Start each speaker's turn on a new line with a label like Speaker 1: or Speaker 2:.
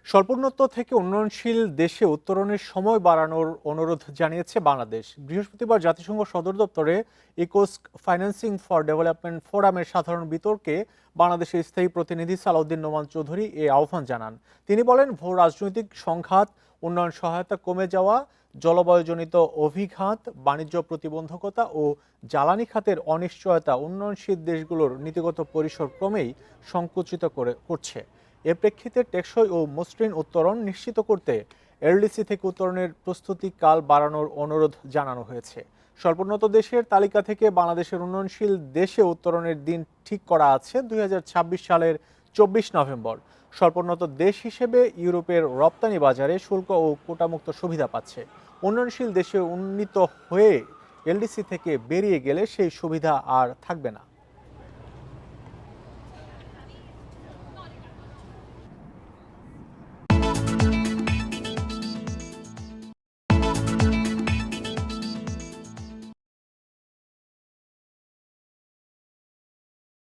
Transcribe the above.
Speaker 1: স্বল্পোন্নত থেকে উন্নয়নশীল দেশে উত্তরণের সময় বাড়ানোর অনুরোধ জানিয়েছে বাংলাদেশ। বৃহস্পতিবার জাতিসংঘ সদর দপ্তরে ইকোস্ক ফাইন্যান্সিং ফর ডেভেলপমেন্ট ফোরামের সাধারণ বিতর্কে বাংলাদেশের স্থায়ী প্রতিনিধি সালাউদ্দিন নোমান চৌধুরী এই আহ্বান জানান। তিনি বলেন, ভূ রাজনৈতিক সংঘাত, উন্নয়ন সহায়তা কমে যাওয়া, জলবায়ুজনিত অভিঘাত, বাণিজ্য প্রতিবন্ধকতা ও জ্বালানি খাতের অনিশ্চয়তা উন্নয়নশীল দেশগুলোর নীতিগত পরিসর ক্রমেই সংকুচিত করছে। এ প্রেক্ষিতে টেকসই ও মসৃণ উত্তরণ নিশ্চিত করতে এলডিসি থেকে উত্তরণের প্রস্তুতিকাল বাড়ানোর অনুরোধ জানানো হয়েছে। স্বল্পোন্নত দেশের তালিকা থেকে বাংলাদেশের উন্নয়নশীল দেশে উত্তরণের দিন ঠিক করা আছে 2026 সালের 24 নভেম্বর। স্বল্পোন্নত দেশ হিসেবে ইউরোপের রপ্তানি বাজারে শুল্ক ও কোটামুক্ত সুবিধা পাচ্ছে। উন্নয়নশীল দেশে উন্নীত হয়ে এলডিসি থেকে বেরিয়ে গেলে সেই সুবিধা আর থাকবে না।